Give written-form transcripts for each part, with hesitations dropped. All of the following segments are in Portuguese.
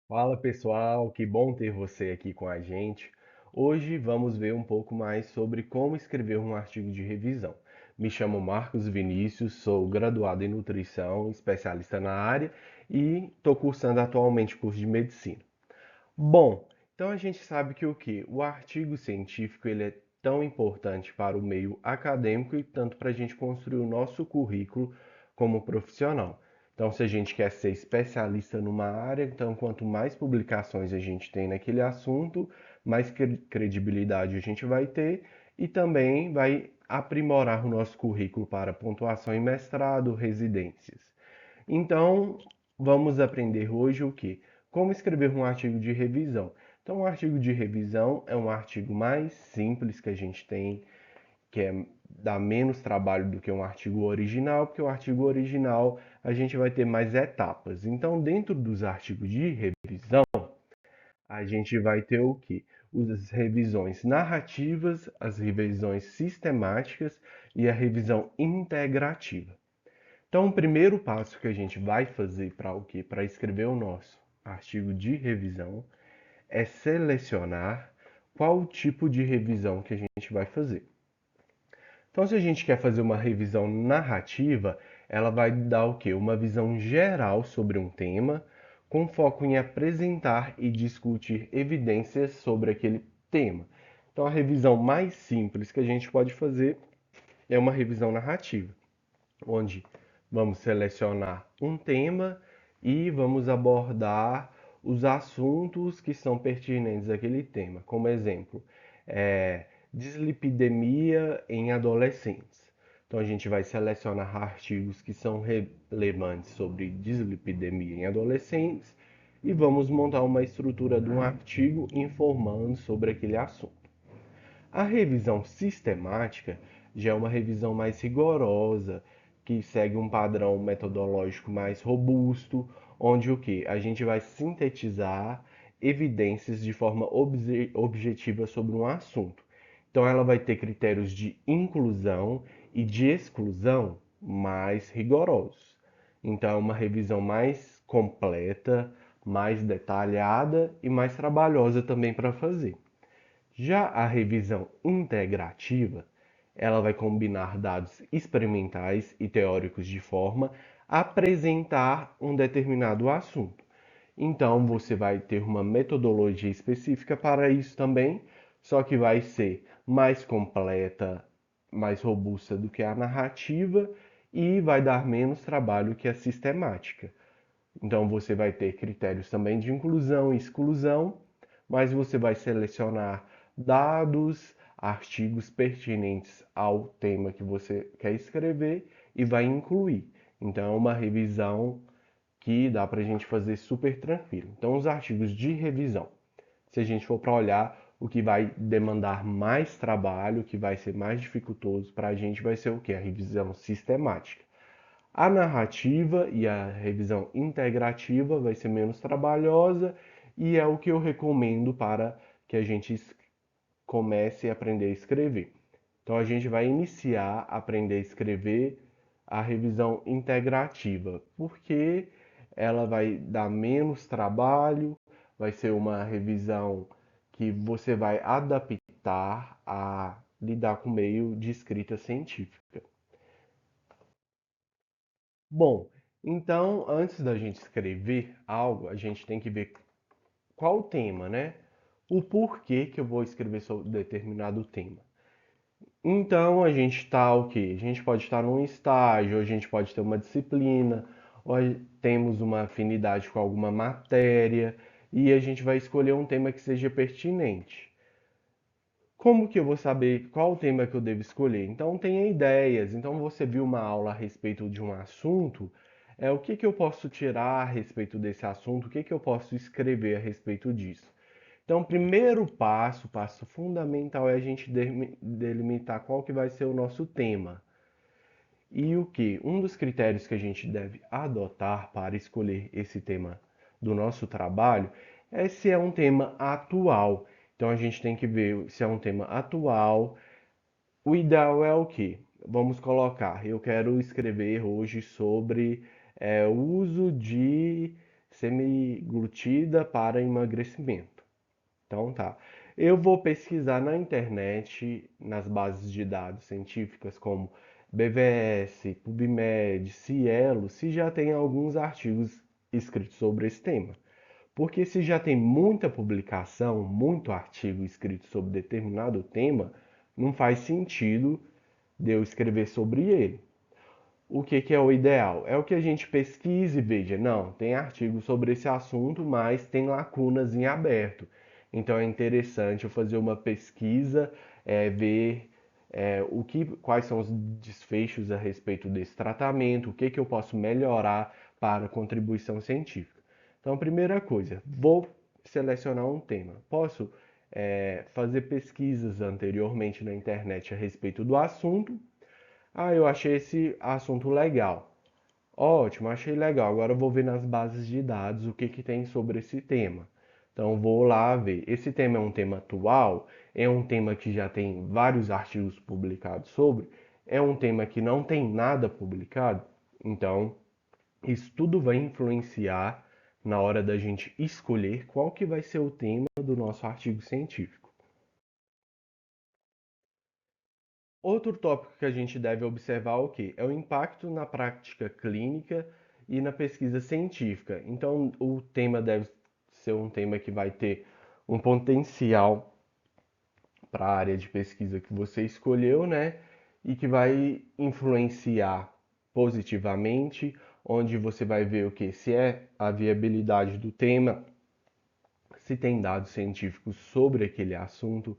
Fala pessoal, que bom ter você aqui com a gente. Hoje vamos ver um pouco mais sobre como escrever um artigo de revisão. Me chamo Marcos Vinícius, sou graduado em nutrição, especialista na área e estou cursando atualmente o curso de medicina. Bom, então a gente sabe que o que? O artigo científico ele é tão importante para o meio acadêmico e tanto para a gente construir o nosso currículo como profissional. Então, se a gente quer ser especialista numa área, então quanto mais publicações a gente tem naquele assunto, mais credibilidade a gente vai ter e também vai aprimorar o nosso currículo para pontuação em mestrado, residências. Então, vamos aprender hoje o que? Como escrever um artigo de revisão. Então, um artigo de revisão é um artigo mais simples que a gente tem, dá menos trabalho do que um artigo original, porque o artigo original a gente vai ter mais etapas. Então, dentro dos artigos de revisão, a gente vai ter o que? As revisões narrativas, as revisões sistemáticas e a revisão integrativa. Então, o primeiro passo que a gente vai fazer para o quê? Para escrever o nosso artigo de revisão é selecionar qual o tipo de revisão que a gente vai fazer. Então, se a gente quer fazer uma revisão narrativa, ela vai dar o quê? Uma visão geral sobre um tema, com foco em apresentar e discutir evidências sobre aquele tema. Então, a revisão mais simples que a gente pode fazer é uma revisão narrativa, onde vamos selecionar um tema e vamos abordar os assuntos que são pertinentes àquele tema. Como exemplo, dislipidemia em adolescentes. Então a gente vai selecionar artigos que são relevantes sobre dislipidemia em adolescentes e vamos montar uma estrutura de um artigo informando sobre aquele assunto. A revisão sistemática já é uma revisão mais rigorosa, que segue um padrão metodológico mais robusto, onde o que? A gente vai sintetizar evidências de forma objetiva sobre um assunto. Então ela vai ter critérios de inclusão e de exclusão mais rigorosos. Então é uma revisão mais completa, mais detalhada e mais trabalhosa também para fazer. Já a revisão integrativa, ela vai combinar dados experimentais e teóricos de forma a apresentar um determinado assunto. Então, você vai ter uma metodologia específica para isso também, só que vai ser mais completa, mais robusta do que a narrativa e vai dar menos trabalho que a sistemática. Então, você vai ter critérios também de inclusão e exclusão, mas você vai selecionar dados, artigos pertinentes ao tema que você quer escrever e vai incluir. Então, é uma revisão que dá para a gente fazer super tranquilo. Então, os artigos de revisão, se a gente for para olhar, o que vai demandar mais trabalho, o que vai ser mais dificultoso para a gente vai ser o que? A revisão sistemática. A narrativa e a revisão integrativa vai ser menos trabalhosa e é o que eu recomendo para que a gente comece a aprender a escrever. Então a gente vai iniciar a aprender a escrever a revisão integrativa, porque ela vai dar menos trabalho, vai ser uma revisão que você vai adaptar a lidar com o meio de escrita científica. Bom, então antes da gente escrever algo, a gente tem que ver qual o tema, né? O porquê que eu vou escrever sobre determinado tema. Então a gente está o quê? A gente pode estar num estágio, ou a gente pode ter uma disciplina, ou temos uma afinidade com alguma matéria, e a gente vai escolher um tema que seja pertinente. Como que eu vou saber qual tema que eu devo escolher? Então tenha ideias. Então você viu uma aula a respeito de um assunto, o que que eu posso tirar a respeito desse assunto? O que que eu posso escrever a respeito disso? Então, primeiro passo, passo fundamental é a gente delimitar qual que vai ser o nosso tema. E o que? Um dos critérios que a gente deve adotar para escolher esse tema do nosso trabalho é se é um tema atual. Então a gente tem que ver se é um tema atual. O ideal é o que? Vamos colocar, eu quero escrever hoje sobre o uso de semiglutida para emagrecimento. Então tá. Eu vou pesquisar na internet, nas bases de dados científicas como BVS, PubMed, Cielo, se já tem alguns artigos escritos sobre esse tema. Porque se já tem muita publicação, muito artigo escrito sobre determinado tema, não faz sentido de eu escrever sobre ele. O que é o ideal? É o que a gente pesquisa e veja, não, tem artigo sobre esse assunto, mas tem lacunas em aberto. Então é interessante eu fazer uma pesquisa, ver quais são os desfechos a respeito desse tratamento, o que eu posso melhorar para a contribuição científica. Então, primeira coisa, vou selecionar um tema. Posso fazer pesquisas anteriormente na internet a respeito do assunto. Ah, eu achei esse assunto legal. Ótimo, achei legal. Agora eu vou ver nas bases de dados o que tem sobre esse tema. Então vou lá ver. Esse tema é um tema atual? É um tema que já tem vários artigos publicados sobre? É um tema que não tem nada publicado? Então, isso tudo vai influenciar na hora da gente escolher qual que vai ser o tema do nosso artigo científico. Outro tópico que a gente deve observar é o quê? É o impacto na prática clínica e na pesquisa científica. Então, o tema deve ser um tema que vai ter um potencial para a área de pesquisa que você escolheu, né? E que vai influenciar positivamente, onde você vai ver o que? Se é a viabilidade do tema, se tem dados científicos sobre aquele assunto,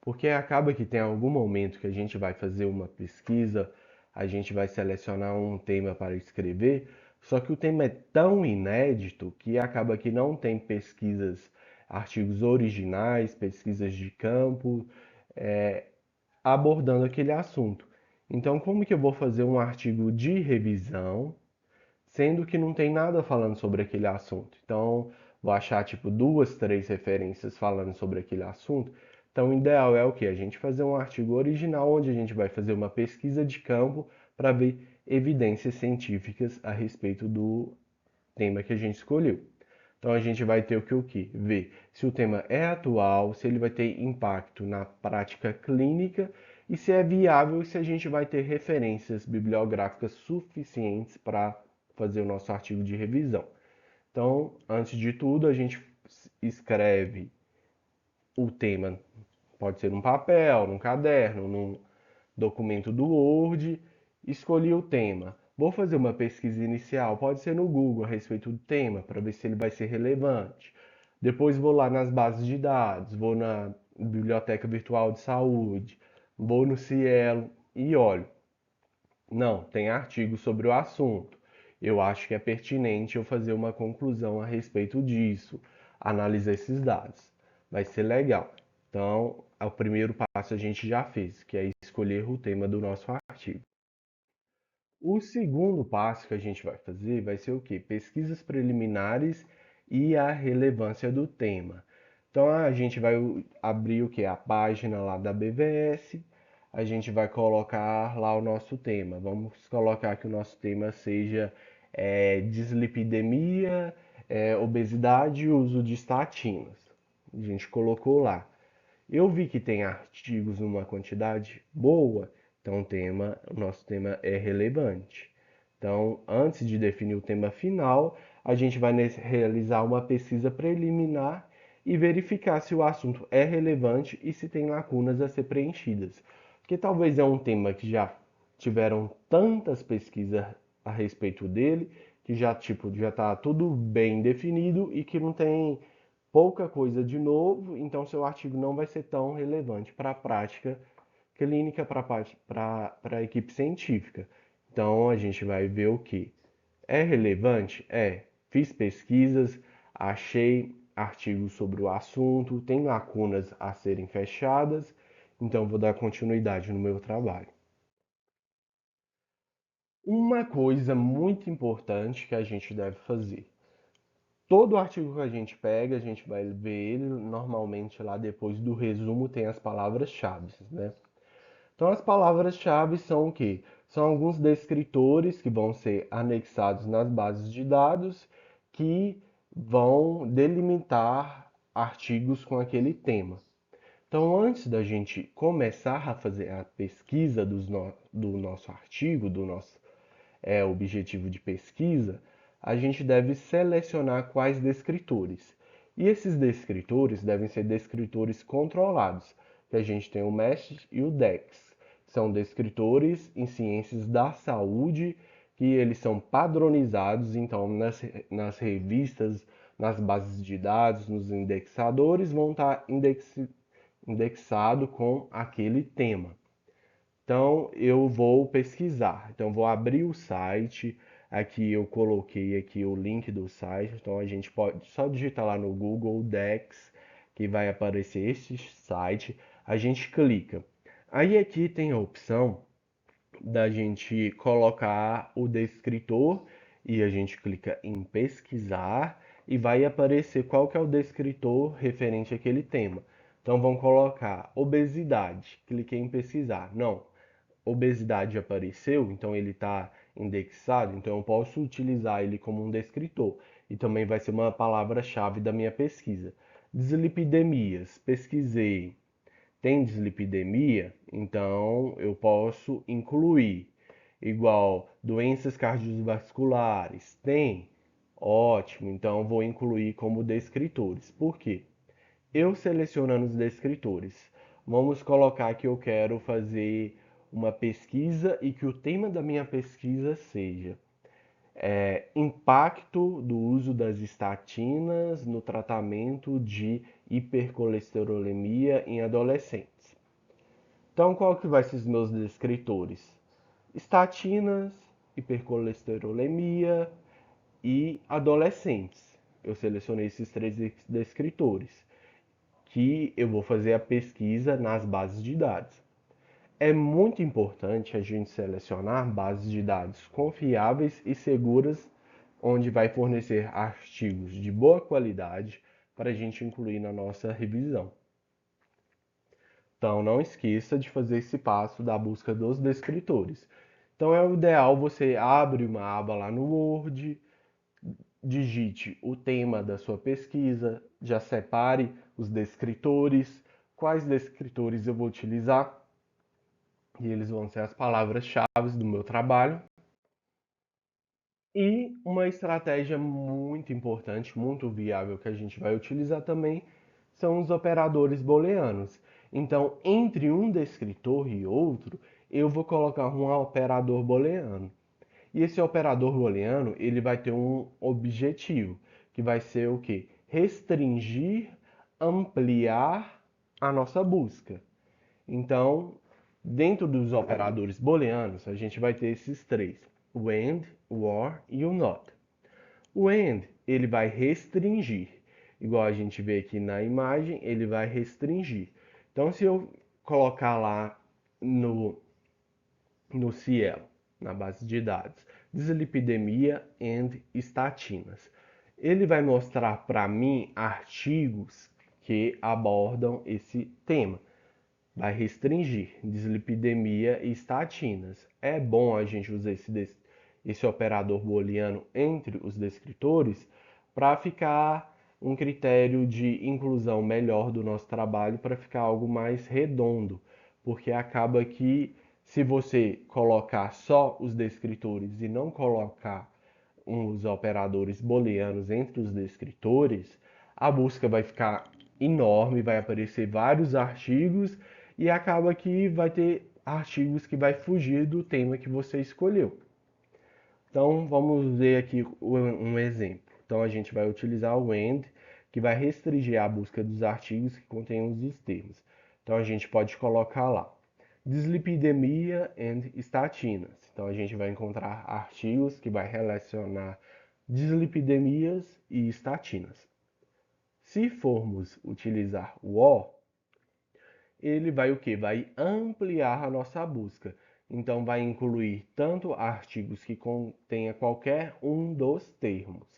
porque acaba que tem algum momento que a gente vai fazer uma pesquisa, a gente vai selecionar um tema para escrever, só que o tema é tão inédito que acaba que não tem pesquisas, artigos originais, pesquisas de campo, é, abordando aquele assunto. Então, como que eu vou fazer um artigo de revisão sendo que não tem nada falando sobre aquele assunto? Então, vou achar tipo duas, três referências falando sobre aquele assunto. Então, o ideal é o que? A gente fazer um artigo original onde a gente vai fazer uma pesquisa de campo para ver evidências científicas a respeito do tema que a gente escolheu. Então a gente vai ter o que? Ver se o tema é atual, se ele vai ter impacto na prática clínica e se é viável e se a gente vai ter referências bibliográficas suficientes para fazer o nosso artigo de revisão. Então, antes de tudo, a gente escreve o tema, pode ser num papel, num caderno, num documento do Word, escolhi o tema. Vou fazer uma pesquisa inicial, pode ser no Google a respeito do tema, para ver se ele vai ser relevante. Depois vou lá nas bases de dados, vou na Biblioteca Virtual de Saúde, vou no Cielo e olho. Não, tem artigo sobre o assunto. Eu acho que é pertinente eu fazer uma conclusão a respeito disso, analisar esses dados. Vai ser legal. Então, o primeiro passo a gente já fez, que é escolher o tema do nosso artigo. O segundo passo que a gente vai fazer vai ser o quê? Pesquisas preliminares e a relevância do tema. Então a gente vai abrir o quê? A página lá da BVS, a gente vai colocar lá o nosso tema. Vamos colocar que o nosso tema seja dislipidemia, obesidade e uso de estatinas. A gente colocou lá. Eu vi que tem artigos numa quantidade boa, então o nosso tema é relevante. Então, antes de definir o tema final, a gente vai realizar uma pesquisa preliminar e verificar se o assunto é relevante e se tem lacunas a ser preenchidas. Porque talvez é um tema que já tiveram tantas pesquisas a respeito dele, que já está tudo bem definido e que não tem pouca coisa de novo, então seu artigo não vai ser tão relevante para a prática clínica, para a equipe científica. Então a gente vai ver o que é relevante? É. Fiz pesquisas, achei artigos sobre o assunto, tem lacunas a serem fechadas, então vou dar continuidade no meu trabalho. Uma coisa muito importante que a gente deve fazer. Todo artigo que a gente pega, a gente vai ver ele, normalmente lá depois do resumo tem as palavras-chave, né? Então as palavras-chave são o quê? São alguns descritores que vão ser anexados nas bases de dados que vão delimitar artigos com aquele tema. Então, antes da gente começar a fazer a pesquisa do nosso artigo, do nosso objetivo de pesquisa, a gente deve selecionar quais descritores. E esses descritores devem ser descritores controlados, que a gente tem o MESH e o DEX. São descritores em ciências da saúde, que eles são padronizados, então nas revistas, nas bases de dados, nos indexadores, vão estar indexado com aquele tema. Então eu vou pesquisar. Então vou abrir o site. Aqui eu coloquei aqui o link do site. Então a gente pode só digitar lá no Google Dex que vai aparecer este site. A gente clica. Aí aqui tem a opção da gente colocar o descritor e a gente clica em pesquisar e vai aparecer qual que é o descritor referente àquele tema. Então vamos colocar obesidade. Cliquei em pesquisar. Não, obesidade apareceu, então ele está indexado, então eu posso utilizar ele como um descritor. E também vai ser uma palavra-chave da minha pesquisa. Dislipidemias, pesquisei. Tem dislipidemia? Então eu posso incluir. Igual doenças cardiovasculares. Tem? Ótimo, então vou incluir como descritores. Por quê? Eu selecionando os descritores. Vamos colocar que eu quero fazer uma pesquisa e que o tema da minha pesquisa seja impacto do uso das estatinas no tratamento de hipercolesterolemia em adolescentes. Então, qual que vai ser os meus descritores? Estatinas, hipercolesterolemia e adolescentes. Eu selecionei esses três descritores que eu vou fazer a pesquisa nas bases de dados. É muito importante a gente selecionar bases de dados confiáveis e seguras, onde vai fornecer artigos de boa qualidade para a gente incluir na nossa revisão. Então, não esqueça de fazer esse passo da busca dos descritores. Então, é o ideal você abre uma aba lá no Word, digite o tema da sua pesquisa, já separe os descritores, quais descritores eu vou utilizar, e eles vão ser as palavras-chave do meu trabalho. E uma estratégia muito importante, muito viável que a gente vai utilizar também são os operadores booleanos. Então, entre um descritor e outro, eu vou colocar um operador booleano. E esse operador booleano, ele vai ter um objetivo, que vai ser o quê? Restringir, ampliar a nossa busca. Então, dentro dos operadores booleanos, a gente vai ter esses três: o AND, o OR e o NOT. O AND, ele vai restringir. Igual a gente vê aqui na imagem, ele vai restringir. Então, se eu colocar lá no Cielo, na base de dados, dislipidemia and estatinas, ele vai mostrar para mim artigos que abordam esse tema. Vai restringir dislipidemia e estatinas. É bom a gente usar esse operador booleano entre os descritores para ficar um critério de inclusão melhor do nosso trabalho, para ficar algo mais redondo, porque acaba que se você colocar só os descritores e não colocar os operadores booleanos entre os descritores, a busca vai ficar enorme, vai aparecer vários artigos e acaba que vai ter artigos que vai fugir do tema que você escolheu. Então vamos ver aqui um exemplo. Então a gente vai utilizar o AND, que vai restringir a busca dos artigos que contêm os termos. Então a gente pode colocar lá dislipidemia and estatinas. Então a gente vai encontrar artigos que vai relacionar dislipidemias e estatinas. Se formos utilizar o O, ele vai o que? Vai ampliar a nossa busca. Então vai incluir tanto artigos que contenha qualquer um dos termos.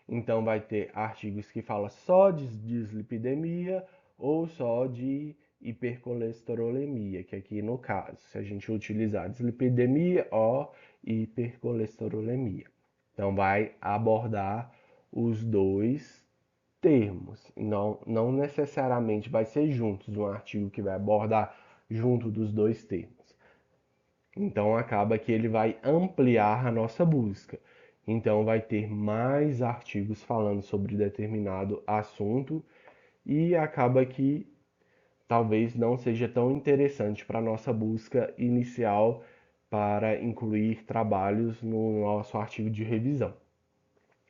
Então vai ter artigos que falam só de dislipidemia ou só de hipercolesterolemia, que aqui no caso, se a gente utilizar dislipidemia ou hipercolesterolemia. Então vai abordar os dois termos. Não necessariamente vai ser juntos, um artigo que vai abordar junto dos dois termos. Então acaba que ele vai ampliar a nossa busca. Então vai ter mais artigos falando sobre determinado assunto e acaba que talvez não seja tão interessante para a nossa busca inicial para incluir trabalhos no nosso artigo de revisão.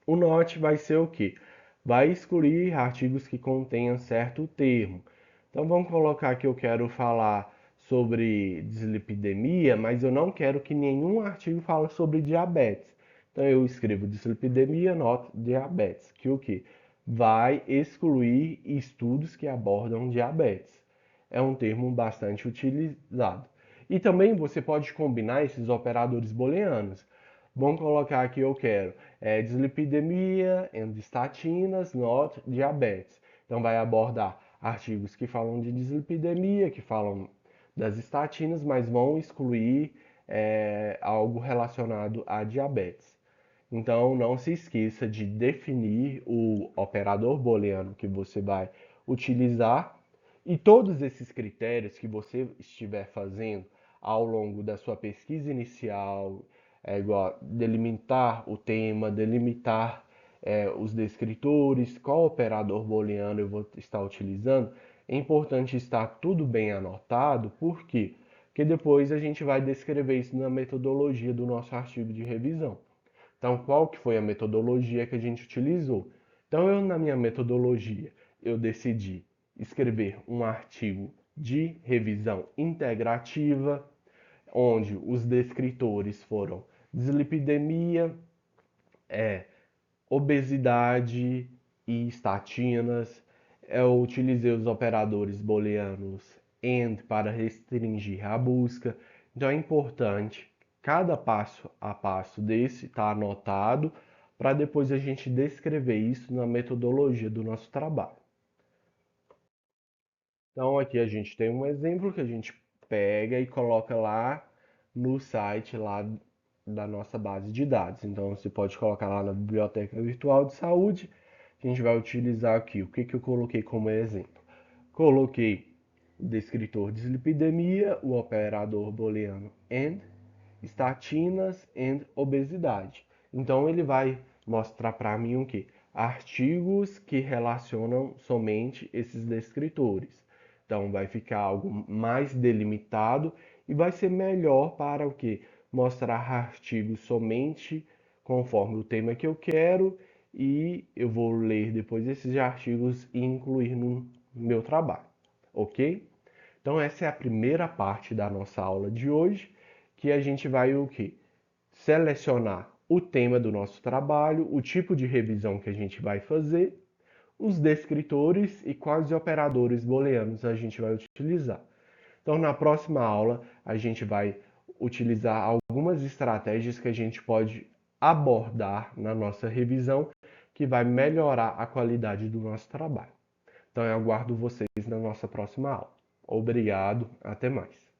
O NOT vai ser o quê? Vai excluir artigos que contenham certo termo. Então vamos colocar que eu quero falar sobre dislipidemia, mas eu não quero que nenhum artigo fale sobre diabetes. Então eu escrevo dislipidemia, not diabetes, que o quê? Vai excluir estudos que abordam diabetes. É um termo bastante utilizado. E também você pode combinar esses operadores booleanos. Vamos colocar aqui eu quero dislipidemia and estatinas, not diabetes. Então vai abordar artigos que falam de dislipidemia, que falam das estatinas, mas vão excluir algo relacionado a diabetes. Então não se esqueça de definir o operador booleano que você vai utilizar e todos esses critérios que você estiver fazendo ao longo da sua pesquisa inicial, é igual delimitar o tema, delimitar os descritores, qual operador booleano eu vou estar utilizando. É importante estar tudo bem anotado, por quê? Porque depois a gente vai descrever isso na metodologia do nosso artigo de revisão. Então, qual que foi a metodologia que a gente utilizou? Então, na minha metodologia, eu decidi escrever um artigo de revisão integrativa, onde os descritores foram dislipidemia, obesidade e estatinas. Eu utilizei os operadores booleanos AND para restringir a busca. Então é importante cada passo a passo desse estar anotado para depois a gente descrever isso na metodologia do nosso trabalho. Então aqui a gente tem um exemplo que a gente pega e coloca lá no site lá da nossa base de dados. Então você pode colocar lá na biblioteca virtual de saúde, que a gente vai utilizar aqui. O que que eu coloquei como exemplo? Coloquei o descritor de dislipidemia, o operador booleano AND, estatinas and obesidade. Então ele vai mostrar para mim o que? Artigos que relacionam somente esses descritores. Então vai ficar algo mais delimitado e vai ser melhor para o que? Mostrar artigos somente conforme o tema que eu quero e eu vou ler depois esses artigos e incluir no meu trabalho, ok? Então essa é a primeira parte da nossa aula de hoje, que a gente vai o quê? Selecionar o tema do nosso trabalho, o tipo de revisão que a gente vai fazer, os descritores e quais operadores booleanos a gente vai utilizar. Então, na próxima aula, a gente vai utilizar algumas estratégias que a gente pode abordar na nossa revisão, que vai melhorar a qualidade do nosso trabalho. Então, eu aguardo vocês na nossa próxima aula. Obrigado, até mais.